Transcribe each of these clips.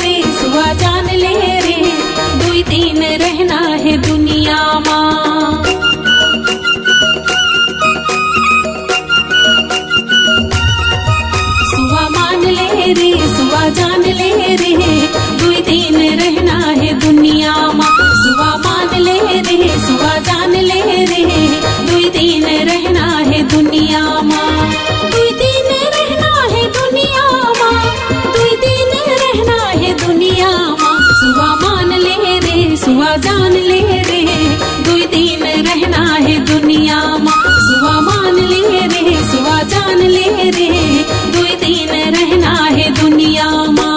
रे सुआ जान ले रे, दुई दिन रहना है दुनिया माँ। सुआ मान ले रे सुआ जान ले रे, दुई दिन रहना है दुनिया माँ। सुआ मान ले रे सुआ जान ले रे, दुई दिन रहना है दुनिया माँ। दुई दिन रहना है दुनिया माँ, दुई दिन रहना है दुनिया माँ। सुआ मान ले रे सुआ जान ले रे, दुई दिन रहना है दुनिया माँ। सुआ मान ले रे सुआ जान ले रे, दुई दिन रहना है दुनिया माँ।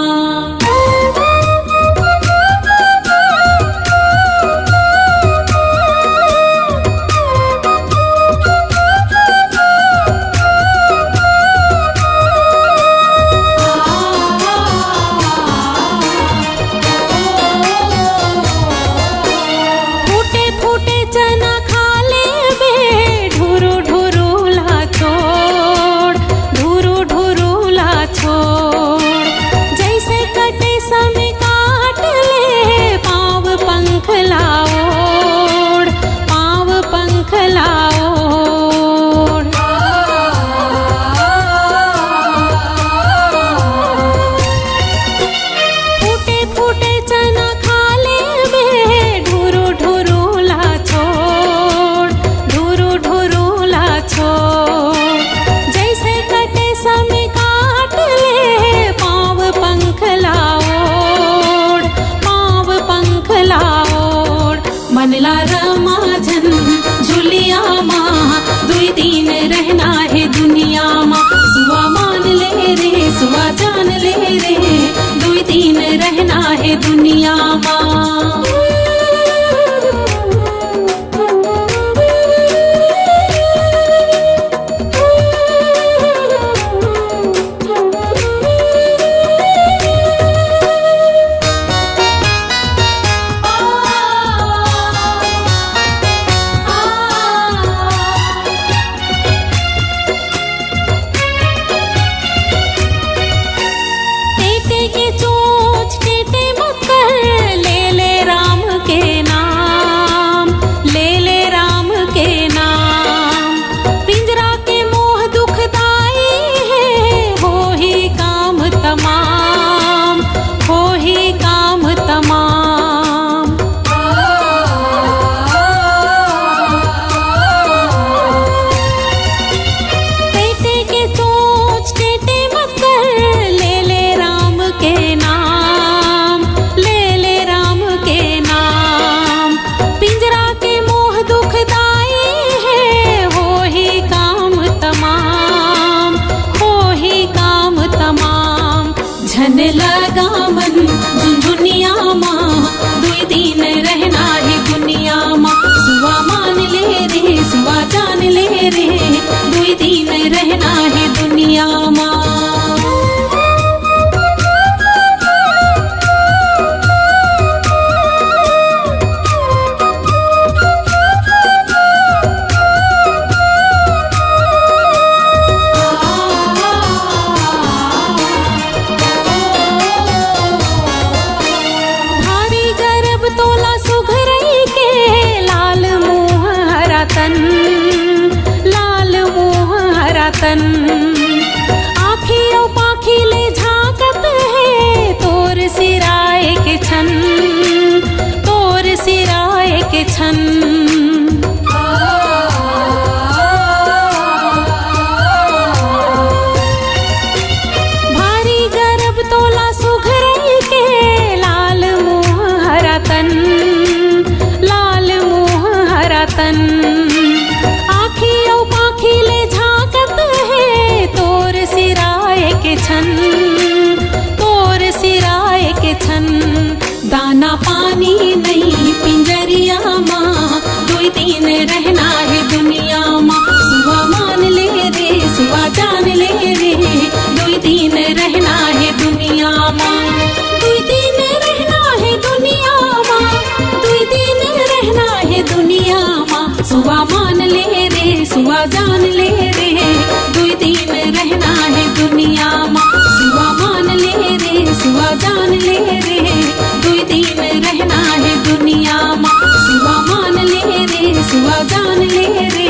मनला रमाझन झुलिया माँ, दुई दिन रहना है दुनिया माँ। सुआ मान ले रे सुआ जान ले रे, दुई दिन रहना है दुनिया माँ। झन लगा मन झुनझुनिया माँ, दुई दिन रहना है दुनिया माँ। सुआ मान ले रे सुआ जान ले रे, दुई दिन रहना है दुनिया माँ। लाल मुँह हरा तन, आँखियों पाखी ले झांकत है, तोर सिराए के छन तोर सिराए के छन। भारी गर्भ तोला सुघरई के, लाल मुँह हरा तन लाल मुँह हरा तन, आँखियों पाखी ले झांकत है, तोर सिराए के छन तोर सिराए के छन। दाना पानी नहीं पिंजरिया माँ, दुई दिन रहना है दुनिया माँ। सुआ मान ले रे सुआ जान ले रे, दुई दिन रहना है दुनिया माँ। दुई दिन रहना है दुनिया माँ, दुई दिन रहना है दुनिया माँ। सुआ मान ले रे सुआ जान ले रे, दुई दिन रहना है दुनिया माँ। सुआ मान ले रे सुआ सुआ जान ले रे, 2 दिन रहना है दुनिया माँ, सुआ मान ले रे, सुआ जान ले रे।